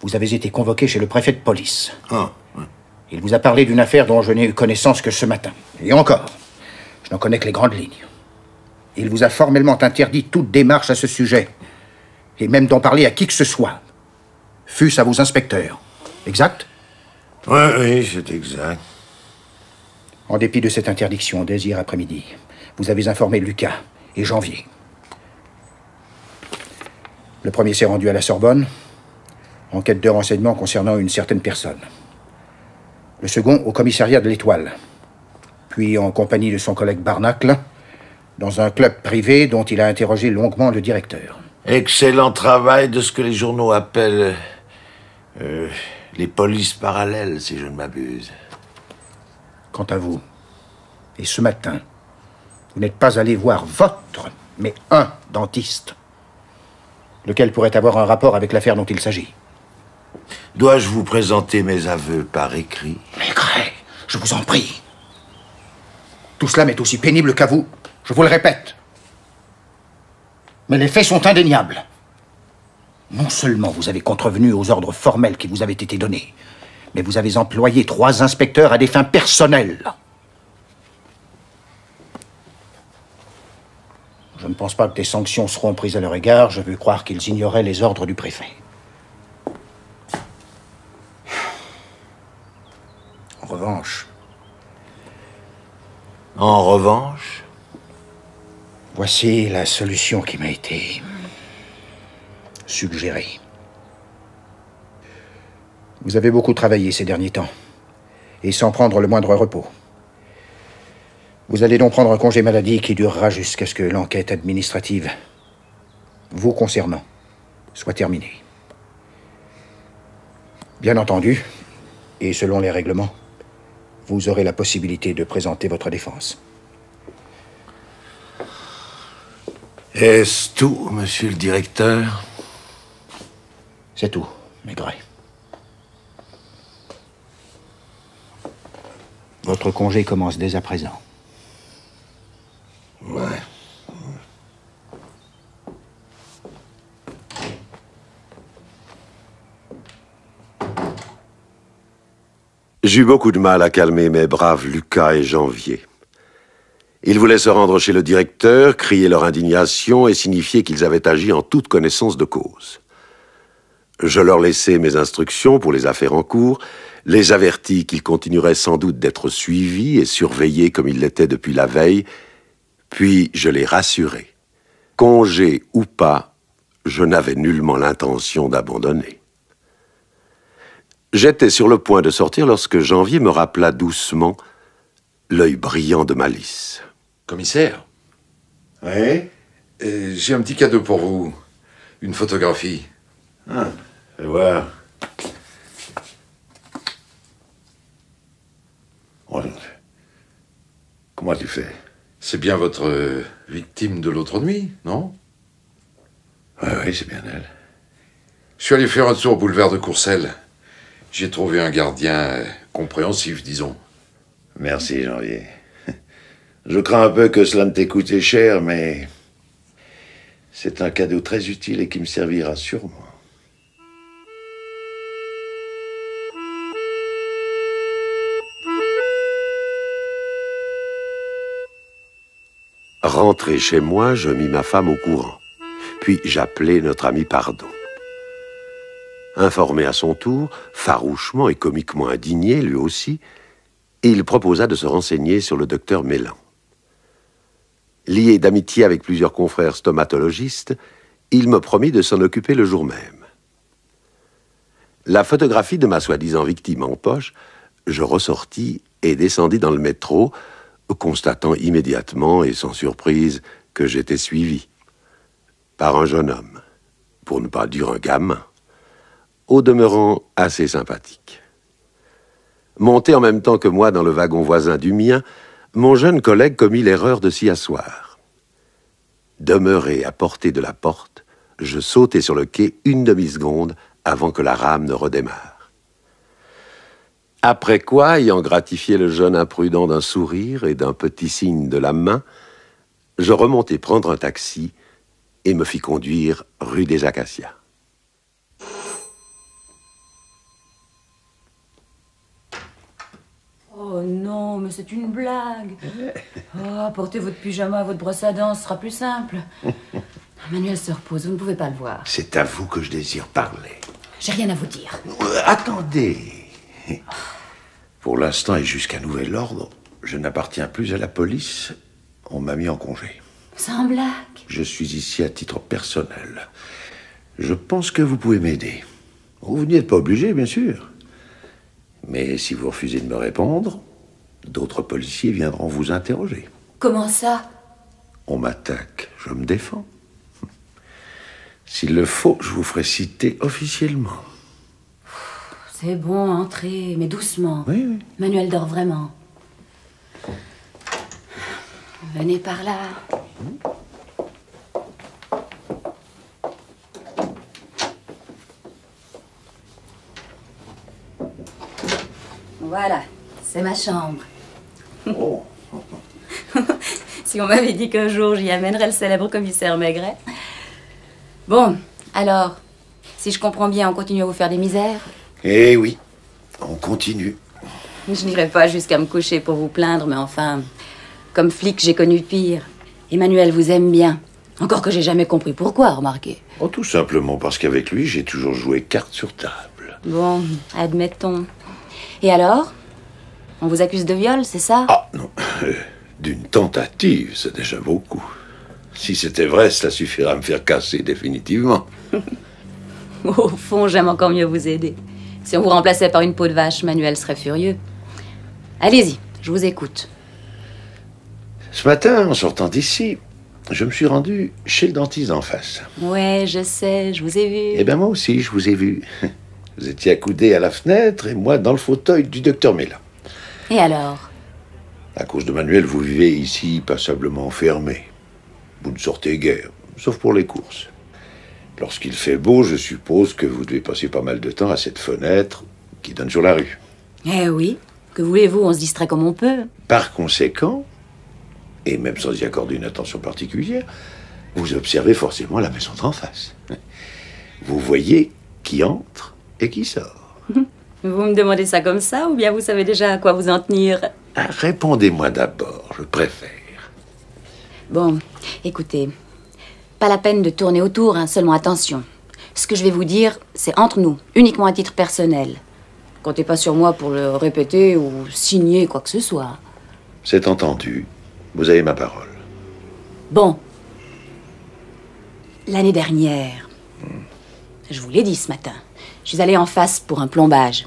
vous avez été convoqué chez le préfet de police. Ah, ouais. Il vous a parlé d'une affaire dont je n'ai eu connaissance que ce matin. Et encore, je n'en connais que les grandes lignes. Il vous a formellement interdit toute démarche à ce sujet. Et même d'en parler à qui que ce soit. Fût-ce à vos inspecteurs. Exact? Oui, c'est exact. En dépit de cette interdiction, dès hier après-midi, vous avez informé Lucas et Janvier. Le premier s'est rendu à la Sorbonne, en quête de renseignements concernant une certaine personne. Le second au commissariat de l'Étoile, puis en compagnie de son collègue Barnacle, dans un club privé dont il a interrogé longuement le directeur. Excellent travail de ce que les journaux appellent les polices parallèles, si je ne m'abuse. Quant à vous, et ce matin, vous n'êtes pas allé voir votre, mais un dentiste, lequel pourrait avoir un rapport avec l'affaire dont il s'agit. Dois-je vous présenter mes aveux par écrit? Maigret, je vous en prie. Tout cela m'est aussi pénible qu'à vous, je vous le répète. Mais les faits sont indéniables. Non seulement vous avez contrevenu aux ordres formels qui vous avaient été donnés, mais vous avez employé 3 inspecteurs à des fins personnelles. Je ne pense pas que des sanctions seront prises à leur égard. Je veux croire qu'ils ignoraient les ordres du préfet. En revanche, voici la solution qui m'a été suggérée. Vous avez beaucoup travaillé ces derniers temps, et sans prendre le moindre repos. Vous allez donc prendre un congé maladie qui durera jusqu'à ce que l'enquête administrative vous concernant soit terminée. Bien entendu, et selon les règlements, vous aurez la possibilité de présenter votre défense. Est-ce tout, monsieur le directeur? C'est tout, Maigret. Votre congé commence dès à présent. Ouais. J'eus beaucoup de mal à calmer mes braves Lucas et Janvier. Ils voulaient se rendre chez le directeur, crier leur indignation et signifier qu'ils avaient agi en toute connaissance de cause. Je leur laissai mes instructions pour les affaires en cours, les avertis qu'ils continueraient sans doute d'être suivis et surveillés comme ils l'étaient depuis la veille, puis je les rassurai. Congé ou pas, je n'avais nullement l'intention d'abandonner. J'étais sur le point de sortir lorsque Janvier me rappela doucement, l'œil brillant de malice. Commissaire? Oui? J'ai un petit cadeau pour vous. Une photographie. Ah, fais voir. Oh, comment tu fais? C'est bien votre victime de l'autre nuit, non? Oui, c'est bien elle. Je suis allé faire un tour au boulevard de Courcelles. J'ai trouvé un gardien compréhensif, disons. Merci, Janvier. Je crains un peu que cela ne t'ait coûté cher, mais c'est un cadeau très utile et qui me servira sûrement. Rentré chez moi, je mis ma femme au courant. Puis j'appelai notre ami Pardon. Informé à son tour, farouchement et comiquement indigné, lui aussi, il proposa de se renseigner sur le docteur Mélan. Lié d'amitié avec plusieurs confrères stomatologistes, il me promit de s'en occuper le jour même. La photographie de ma soi-disant victime en poche, je ressortis et descendis dans le métro, constatant immédiatement et sans surprise que j'étais suivi par un jeune homme, pour ne pas dire un gamin, au demeurant assez sympathique. Monté en même temps que moi dans le wagon voisin du mien, mon jeune collègue commit l'erreur de s'y asseoir. Demeuré à portée de la porte, je sautai sur le quai une demi-seconde avant que la rame ne redémarre. Après quoi, ayant gratifié le jeune imprudent d'un sourire et d'un petit signe de la main, je remontai prendre un taxi et me fis conduire rue des Acacias. Oh non, mais c'est une blague. Oh, apportez votre pyjama, votre brosse à dents, ce sera plus simple. Manuel se repose, vous ne pouvez pas le voir. C'est à vous que je désire parler. J'ai rien à vous dire. Attendez. Pour l'instant et jusqu'à nouvel ordre, je n'appartiens plus à la police. On m'a mis en congé. Sans blague. Je suis ici à titre personnel. Je pense que vous pouvez m'aider. Vous n'y êtes pas obligé, bien sûr. Mais si vous refusez de me répondre, d'autres policiers viendront vous interroger. Comment ça? On m'attaque, je me défends. S'il le faut, je vous ferai citer officiellement. C'est bon, entrez, mais doucement. Oui, oui. Manuel dort vraiment. Venez par là. Voilà, c'est ma chambre. Oh. Si on m'avait dit qu'un jour j'y amènerais le célèbre commissaire Maigret. Bon, alors, si je comprends bien, on continue à vous faire des misères? Eh oui, on continue. Je n'irai pas jusqu'à me coucher pour vous plaindre, mais enfin, comme flic, j'ai connu pire. Emmanuel vous aime bien. Encore que j'ai jamais compris pourquoi, remarquez. Oh, tout simplement parce qu'avec lui, j'ai toujours joué carte sur table. Bon, admettons. Et alors? On vous accuse de viol, c'est ça? Ah, non. D'une tentative, c'est déjà beaucoup. Si c'était vrai, cela suffirait à me faire casser définitivement. Au fond, j'aime encore mieux vous aider. Si on vous remplaçait par une peau de vache, Manuel serait furieux. Allez-y, je vous écoute. Ce matin, en sortant d'ici, je me suis rendu chez le dentiste en face. Ouais, je sais, je vous ai vu. Eh bien, moi aussi, je vous ai vu. Vous étiez accoudé à la fenêtre et moi dans le fauteuil du docteur Mélin. Et alors? À cause de Manuel, vous vivez ici passablement enfermé. Vous ne sortez guère, sauf pour les courses. Lorsqu'il fait beau, je suppose que vous devez passer pas mal de temps à cette fenêtre qui donne sur la rue. Eh oui, que voulez-vous, on se distrait comme on peut. Par conséquent, et même sans y accorder une attention particulière, vous observez forcément la maison d'en face. Vous voyez qui entre et qui sort. Vous me demandez ça comme ça, ou bien vous savez déjà à quoi vous en tenir? Ah, répondez-moi d'abord, je préfère. Bon, écoutez, pas la peine de tourner autour, hein, seulement attention. Ce que je vais vous dire, c'est entre nous, uniquement à titre personnel. Comptez pas sur moi pour le répéter ou signer quoi que ce soit. C'est entendu, vous avez ma parole. Bon. L'année dernière, je vous l'ai dit ce matin, je suis allée en face pour un plombage.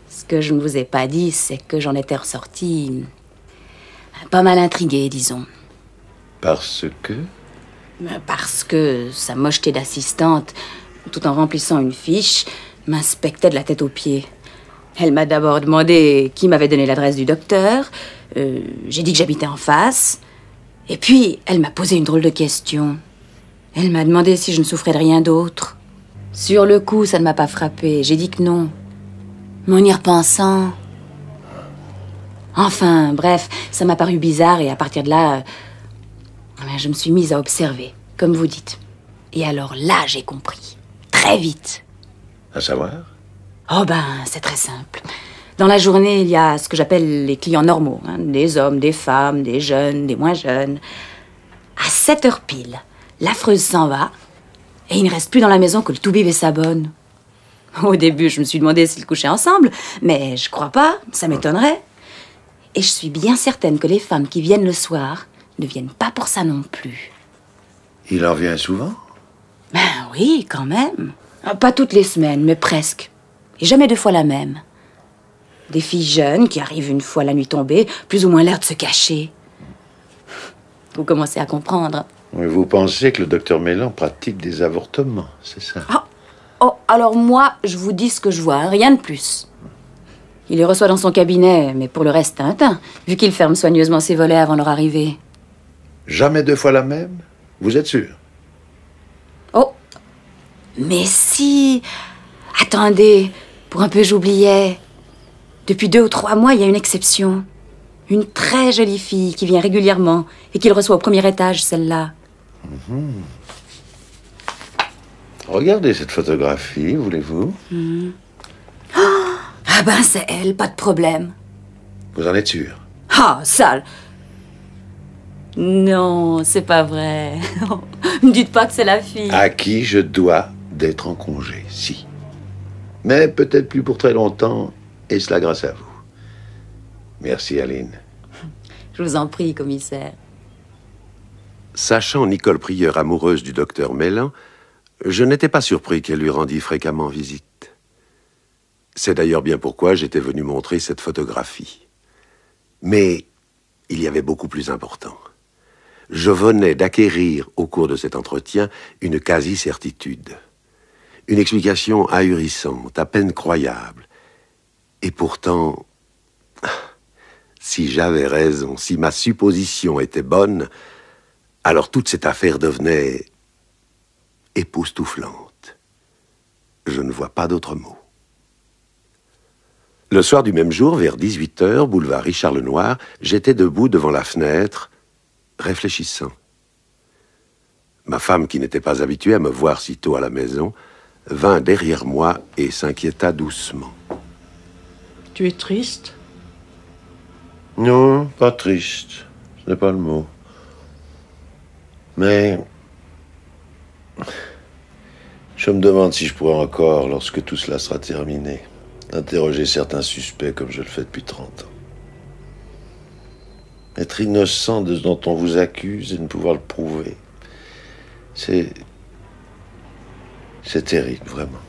Ce que je ne vous ai pas dit, c'est que j'en étais ressortie pas mal intriguée, disons. Parce que? Parce que sa mocheté d'assistante, tout en remplissant une fiche, m'inspectait de la tête aux pieds. Elle m'a d'abord demandé qui m'avait donné l'adresse du docteur. J'ai dit que j'habitais en face. Et puis, elle m'a posé une drôle de question. Elle m'a demandé si je ne souffrais de rien d'autre. Sur le coup, ça ne m'a pas frappée. J'ai dit que non. Mais en y repensant... Enfin, bref, ça m'a paru bizarre et à partir de là... je me suis mise à observer, comme vous dites. Et alors là, j'ai compris. Très vite. À savoir? Oh ben, c'est très simple. Dans la journée, il y a ce que j'appelle les clients normaux. Hein, des hommes, des femmes, des jeunes, des moins jeunes. À 7 heures pile, l'affreuse s'en va. Et il ne reste plus dans la maison que le toubib et sa bonne. Au début, je me suis demandé s'ils couchaient ensemble. Mais je crois pas, ça m'étonnerait. Et je suis bien certaine que les femmes qui viennent le soir ne viennent pas pour ça non plus. Il en vient souvent? Ben oui, quand même. Pas toutes les semaines, mais presque. Et jamais 2 fois la même. Des filles jeunes qui arrivent une fois la nuit tombée, plus ou moins l'air de se cacher. Vous commencez à comprendre. Vous pensez que le docteur Mélin pratique des avortements, c'est ça? Oh, alors moi, je vous dis ce que je vois, hein, rien de plus. Il les reçoit dans son cabinet, mais pour le reste, Tintin, vu qu'il ferme soigneusement ses volets avant leur arrivée. Jamais 2 fois la même? Vous êtes sûr? Oh, mais si... Attendez, pour un peu j'oubliais. Depuis 2 ou 3 mois, il y a une exception. Une très jolie fille qui vient régulièrement et qu'il reçoit au premier étage, celle-là. Regardez cette photographie, voulez-vous? Oh, ah ben, c'est elle, pas de problème. Vous en êtes sûr? Ah, sale. Non, c'est pas vrai. Ne me dites pas que c'est la fille. À qui je dois d'être en congé, si. Mais peut-être plus pour très longtemps, et cela grâce à vous. Merci, Aline. Je vous en prie, commissaire. Sachant Nicole Prieur amoureuse du docteur Mélin, Je n'étais pas surpris qu'elle lui rendît fréquemment visite. C'est d'ailleurs bien pourquoi j'étais venu montrer cette photographie. Mais il y avait beaucoup plus important. Je venais d'acquérir, au cours de cet entretien, une quasi-certitude. Une explication ahurissante, à peine croyable. Et pourtant, si j'avais raison, si ma supposition était bonne, alors toute cette affaire devenait époustouflante. Je ne vois pas d'autre mot. Le soir du même jour, vers 18h, boulevard Richard-Lenoir, j'étais debout devant la fenêtre, réfléchissant. Ma femme, qui n'était pas habituée à me voir si tôt à la maison, vint derrière moi et s'inquiéta doucement. Tu es triste? Non, pas triste. Ce n'est pas le mot. Mais je me demande si je pourrais encore, lorsque tout cela sera terminé, interroger certains suspects comme je le fais depuis 30 ans. Être innocent de ce dont on vous accuse et ne pouvoir le prouver, c'est terrible, vraiment.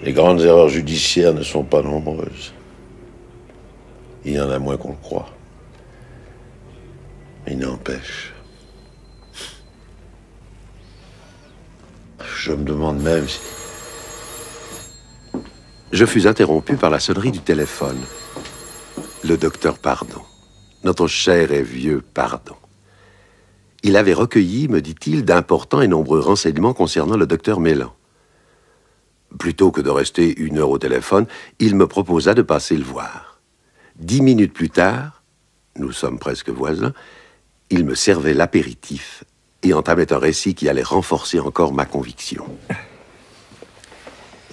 Les grandes erreurs judiciaires ne sont pas nombreuses. Il y en a moins qu'on le croit. Mais il n'empêche. Je me demande même si... Je fus interrompu par la sonnerie du téléphone. Le docteur Pardon. Notre cher et vieux Pardon. Il avait recueilli, me dit-il, d'importants et nombreux renseignements concernant le docteur Mélan. Plutôt que de rester 1 heure au téléphone, il me proposa de passer le voir. 10 minutes plus tard, nous sommes presque voisins, il me servait l'apéritif et entamait un récit qui allait renforcer encore ma conviction.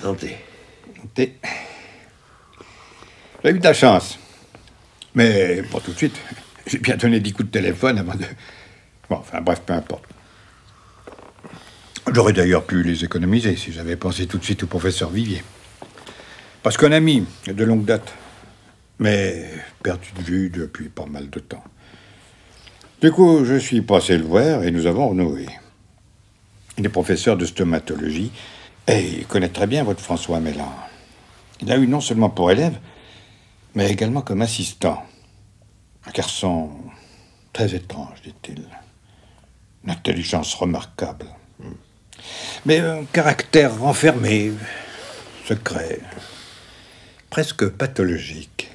Santé. Santé. J'ai eu de la chance. Mais pas tout de suite. J'ai bien donné 10 coups de téléphone avant de... Bon, enfin bref, peu importe. J'aurais d'ailleurs pu les économiser si j'avais pensé tout de suite au professeur Vivier. Parce qu'un ami de longue date, mais perdu de vue depuis pas mal de temps. Du coup, je suis passé le voir et nous avons renoué. Il est professeur de stomatologie et il connaît très bien votre François Mélan. Il l'a eu non seulement pour élève, mais également comme assistant. Un garçon très étrange, dit-il. Une intelligence remarquable. Mais un caractère renfermé, secret, presque pathologique.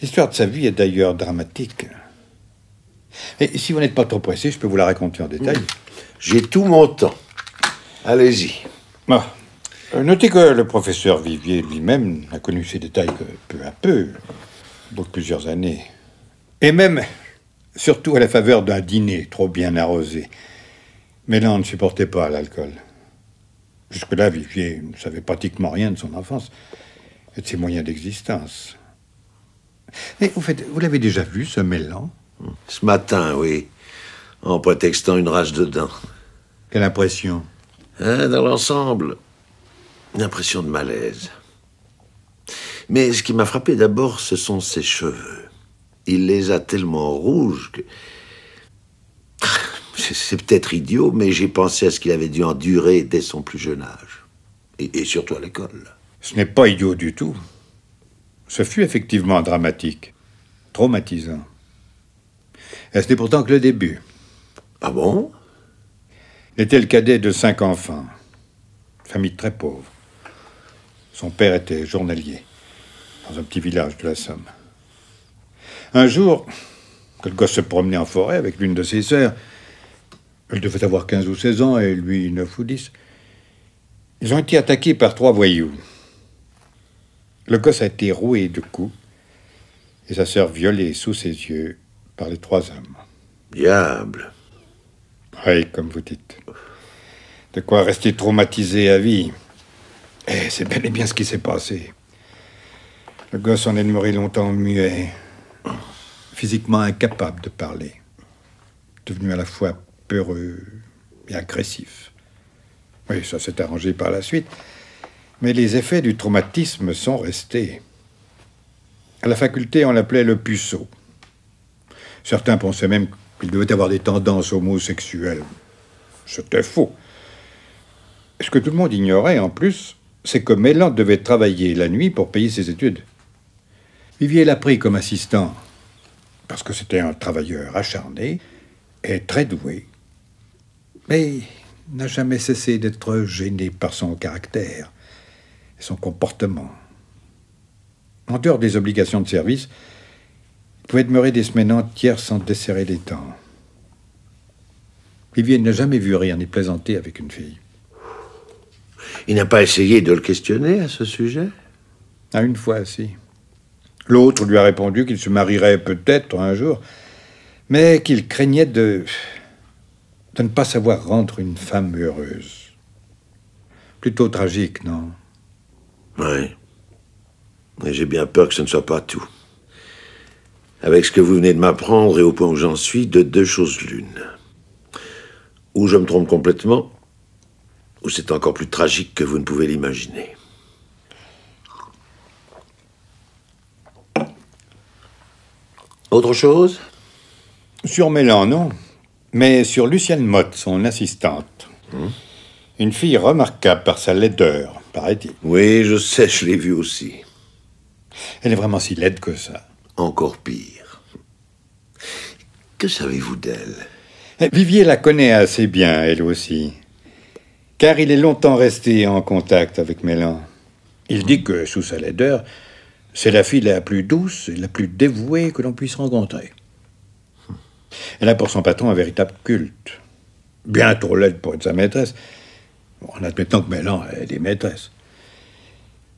L'histoire de sa vie est d'ailleurs dramatique. Et si vous n'êtes pas trop pressé, je peux vous la raconter en détail. J'ai tout mon temps. Allez-y. Bon. Notez que le professeur Vivier lui-même a connu ces détails que peu à peu, au bout de plusieurs années. Et même, surtout à la faveur d'un dîner trop bien arrosé. Mélan ne supportait pas l'alcool. Jusque-là, Vivier ne savait pratiquement rien de son enfance et de ses moyens d'existence. Mais au fait, vous l'avez déjà vu, ce Mélan? Ce matin, oui. En prétextant une rage de dents. Quelle impression? Dans l'ensemble, une impression de malaise. Mais ce qui m'a frappé d'abord, ce sont ses cheveux. Il les a tellement rouges que... C'est peut-être idiot, mais j'ai pensé à ce qu'il avait dû endurer dès son plus jeune âge. Et surtout à l'école. Ce n'est pas idiot du tout. Ce fut effectivement dramatique. Traumatisant. Et ce n'est pourtant que le début. Ah bon? Il était le cadet de 5 enfants. Famille très pauvre. Son père était journalier dans un petit village de la Somme. Un jour, que le gosse se promenait en forêt avec l'une de ses sœurs, elle devait avoir 15 ou 16 ans et lui 9 ou 10, ils ont été attaqués par 3 voyous. Le gosse a été roué de coups et sa sœur violée sous ses yeux par les 3 hommes. Diable. Oui, comme vous dites. De quoi rester traumatisé à vie. Et c'est bel et bien ce qui s'est passé. Le gosse en est demeuré longtemps muet, physiquement incapable de parler, devenu à la fois peureux et agressif. Oui, ça s'est arrangé par la suite, mais les effets du traumatisme sont restés. À la faculté, on l'appelait le puceau. Certains pensaient même qu'il devait avoir des tendances homosexuelles. C'était faux. Ce que tout le monde ignorait, en plus, c'est que Mélan devait travailler la nuit pour payer ses études. Vivier l'a pris comme assistant, parce que c'était un travailleur acharné et très doué. Mais il n'a jamais cessé d'être gêné par son caractère et son comportement. En dehors des obligations de service, il pouvait demeurer des semaines entières sans desserrer les dents. Vivier n'a jamais vu rire ni plaisanter avec une fille. Il n'a pas essayé de le questionner à ce sujet? À une fois, si. L'autre lui a répondu qu'il se marierait peut-être un jour, mais qu'il craignait de ne pas savoir rendre une femme heureuse. Plutôt tragique, non? Oui. Mais j'ai bien peur que ce ne soit pas tout. Avec ce que vous venez de m'apprendre et au point où j'en suis, de deux choses l'une. Ou je me trompe complètement, ou c'est encore plus tragique que vous ne pouvez l'imaginer. Autre chose? Sur Mélan, non. Mais sur Lucienne Motte, son assistante. Une fille remarquable par sa laideur, paraît-il. Oui, je sais, je l'ai vue aussi. Elle est vraiment si laide que ça. Encore pire. Que savez-vous d'elle? Vivier la connaît assez bien, elle aussi. Car il est longtemps resté en contact avec Mélan. Il dit que, sous sa laideur, c'est la fille la plus douce et la plus dévouée que l'on puisse rencontrer. Elle a pour son patron un véritable culte. Bien trop laide pour être sa maîtresse, en admettant que Mélan ait des maîtresses.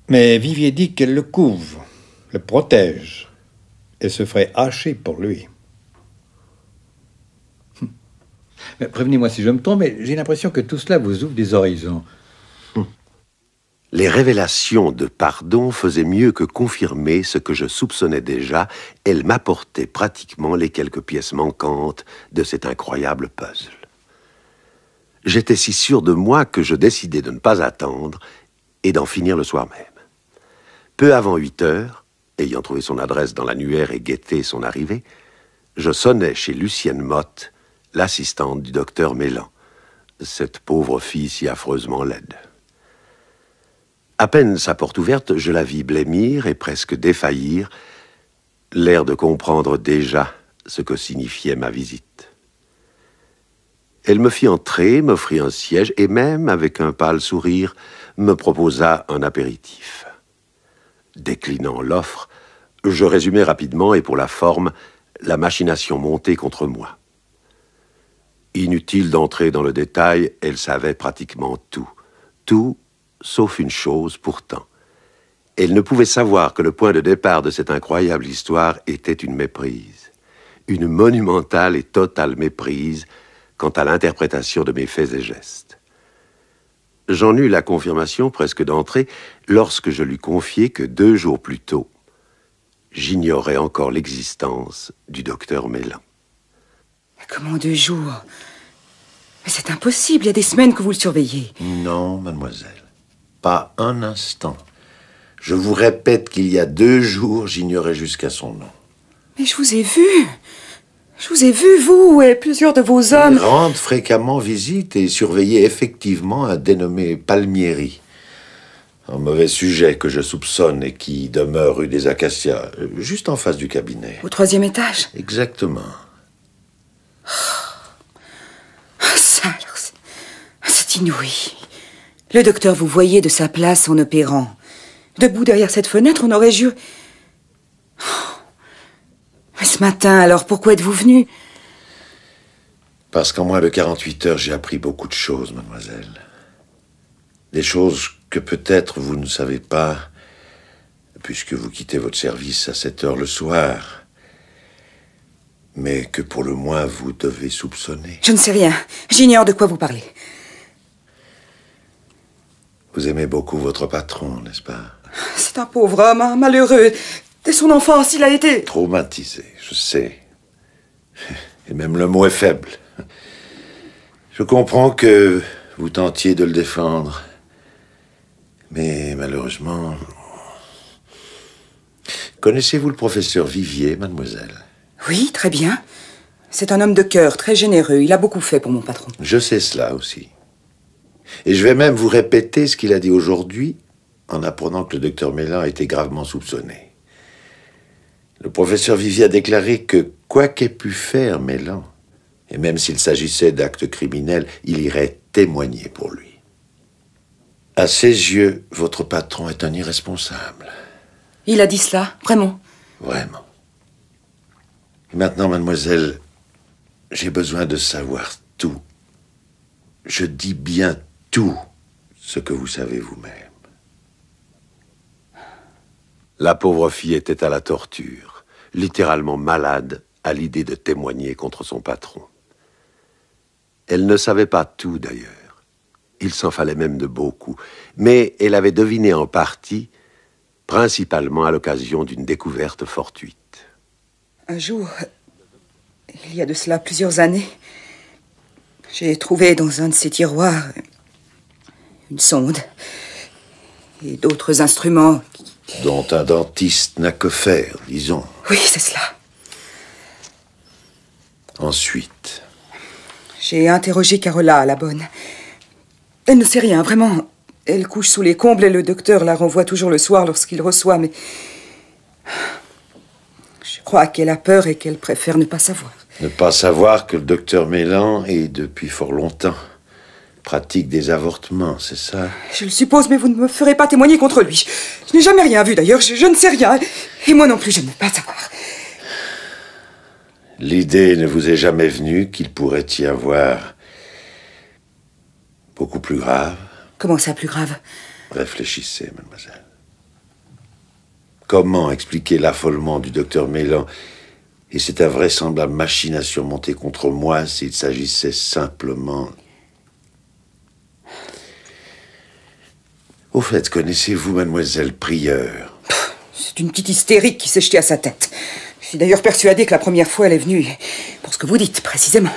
Mais Vivier dit qu'elle le couvre, le protège, et se ferait hacher pour lui. Mais prévenez-moi si je me trompe, mais j'ai l'impression que tout cela vous ouvre des horizons. Les révélations de Pardon faisaient mieux que confirmer ce que je soupçonnais déjà. Elles m'apportaient pratiquement les quelques pièces manquantes de cet incroyable puzzle. J'étais si sûr de moi que je décidai de ne pas attendre et d'en finir le soir même. Peu avant 8 heures, ayant trouvé son adresse dans l'annuaire et guetté son arrivée, je sonnai chez Lucienne Motte, l'assistante du docteur Mélan, cette pauvre fille si affreusement laide. À peine sa porte ouverte, je la vis blêmir et presque défaillir, l'air de comprendre déjà ce que signifiait ma visite. Elle me fit entrer, m'offrit un siège et même, avec un pâle sourire, me proposa un apéritif. Déclinant l'offre, je résumai rapidement et pour la forme, la machination montée contre moi. Inutile d'entrer dans le détail, elle savait pratiquement tout. Tout, sauf une chose pourtant. Elle ne pouvait savoir que le point de départ de cette incroyable histoire était une méprise. Une monumentale et totale méprise quant à l'interprétation de mes faits et gestes. J'en eus la confirmation presque d'entrée lorsque je lui confiai que 2 jours plus tôt, j'ignorais encore l'existence du docteur Mélan. Comment 2 jours? Mais c'est impossible, il y a des semaines que vous le surveillez. Non, mademoiselle. Pas un instant. Je vous répète qu'il y a 2 jours, j'ignorais jusqu'à son nom. Mais je vous ai vu. Je vous ai vu, vous et plusieurs de vos hommes. Ils rendent fréquemment visite et surveillaient effectivement un dénommé Palmieri. Un mauvais sujet que je soupçonne et qui demeure rue des Acacias, juste en face du cabinet. Au 3e étage? Exactement. Ça, alors, c'est inouï. Le docteur vous voyait de sa place en opérant. Debout derrière cette fenêtre, on aurait juré... Mais ce matin, alors, pourquoi êtes-vous venu? Parce qu'en moins de 48 heures, j'ai appris beaucoup de choses, mademoiselle. Des choses que peut-être vous ne savez pas, puisque vous quittez votre service à 7 heures le soir, mais que pour le moins vous devez soupçonner. Je ne sais rien. J'ignore de quoi vous parlez. Vous aimez beaucoup votre patron, n'est-ce pas? C'est un pauvre homme, hein, malheureux. Dès son enfance, il a été... Traumatisé, je sais. Et même le mot est faible. Je comprends que vous tentiez de le défendre. Mais malheureusement... Connaissez-vous le professeur Vivier, mademoiselle? Oui, très bien. C'est un homme de cœur, très généreux. Il a beaucoup fait pour mon patron. Je sais cela aussi. Et je vais même vous répéter ce qu'il a dit aujourd'hui en apprenant que le docteur Mélan a été gravement soupçonné. Le professeur Vivier a déclaré que, quoi qu'ait pu faire Mélan, et même s'il s'agissait d'actes criminels, il irait témoigner pour lui. À ses yeux, votre patron est un irresponsable. Il a dit cela, vraiment? Vraiment. Maintenant, mademoiselle, j'ai besoin de savoir tout. Je dis bien tout ce que vous savez vous-même. La pauvre fille était à la torture, littéralement malade à l'idée de témoigner contre son patron. Elle ne savait pas tout, d'ailleurs. Il s'en fallait même de beaucoup. Mais elle avait deviné en partie, principalement à l'occasion d'une découverte fortuite. Un jour, il y a de cela plusieurs années, j'ai trouvé dans un de ces tiroirs une sonde et d'autres instruments. Dont un dentiste n'a que faire, disons. Oui, c'est cela. Ensuite, j'ai interrogé Carola à la bonne. Elle ne sait rien, vraiment. Elle couche sous les combles et le docteur la renvoie toujours le soir lorsqu'il reçoit, mais... je crois qu'elle a peur et qu'elle préfère ne pas savoir. Ne pas savoir que le docteur Mélan, et depuis fort longtemps, pratique des avortements, c'est ça? Je le suppose, mais vous ne me ferez pas témoigner contre lui. Je n'ai jamais rien vu, d'ailleurs. Je ne sais rien. Et moi non plus, je ne veux pas savoir. L'idée ne vous est jamais venue qu'il pourrait y avoir beaucoup plus grave? Comment ça, plus grave? Réfléchissez, mademoiselle. Comment expliquer l'affolement du docteur Mélan et cette invraisemblable machination montée contre moi s'il s'agissait simplement... Au fait, connaissez-vous mademoiselle Prieur? C'est une petite hystérique qui s'est jetée à sa tête. Je suis d'ailleurs persuadée que la première fois elle est venue pour ce que vous dites, précisément.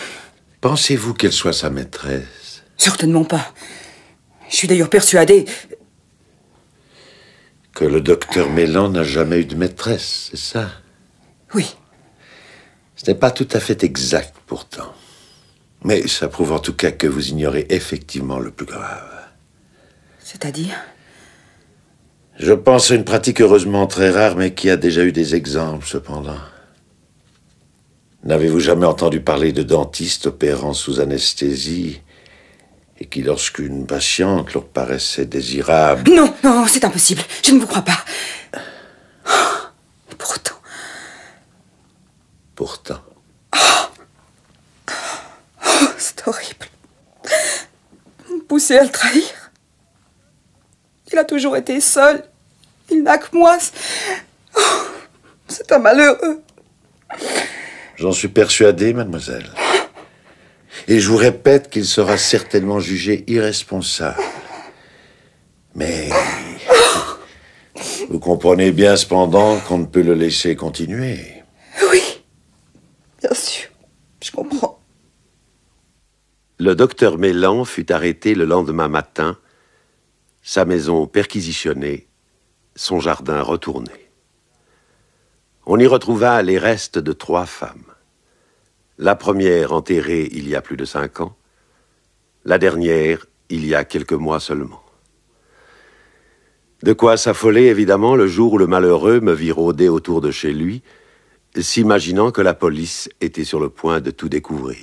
Pensez-vous qu'elle soit sa maîtresse? Certainement pas. Je suis d'ailleurs persuadée... Que le docteur Mélan n'a jamais eu de maîtresse, c'est ça? Oui. Ce n'est pas tout à fait exact, pourtant. Mais ça prouve en tout cas que vous ignorez effectivement le plus grave. C'est-à-dire? Je pense à une pratique heureusement très rare, mais qui a déjà eu des exemples, cependant. N'avez-vous jamais entendu parler de dentistes opérant sous anesthésie et qui, lorsqu'une patiente leur paraissait désirable... Non, non, c'est impossible. Je ne vous crois pas. Pourtant... Pourtant... c'est horrible. Vous me poussez à le trahir. Il a toujours été seul. Il n'a que moi. C'est un malheureux. J'en suis persuadé, mademoiselle. Et je vous répète qu'il sera certainement jugé irresponsable. Mais... vous comprenez bien, cependant, qu'on ne peut le laisser continuer. Oui, bien sûr. Je comprends. Le docteur Mélan fut arrêté le lendemain matin, sa maison perquisitionnée, son jardin retourné. On y retrouva les restes de 3 femmes. La première enterrée il y a plus de 5 ans, la dernière il y a quelques mois seulement. De quoi s'affoler, évidemment, le jour où le malheureux me vit rôder autour de chez lui, s'imaginant que la police était sur le point de tout découvrir.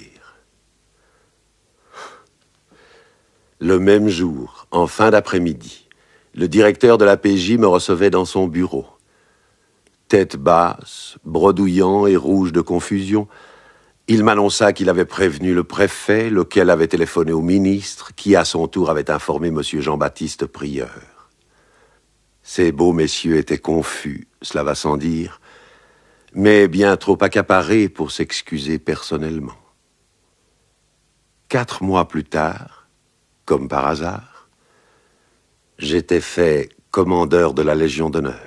Le même jour, en fin d'après-midi, le directeur de la PJ me recevait dans son bureau. Tête basse, bredouillant et rouge de confusion, il m'annonça qu'il avait prévenu le préfet, lequel avait téléphoné au ministre, qui à son tour avait informé M. Jean-Baptiste Prieur. Ces beaux messieurs étaient confus, cela va sans dire, mais bien trop accaparés pour s'excuser personnellement. 4 mois plus tard, comme par hasard, j'étais fait commandeur de la Légion d'honneur.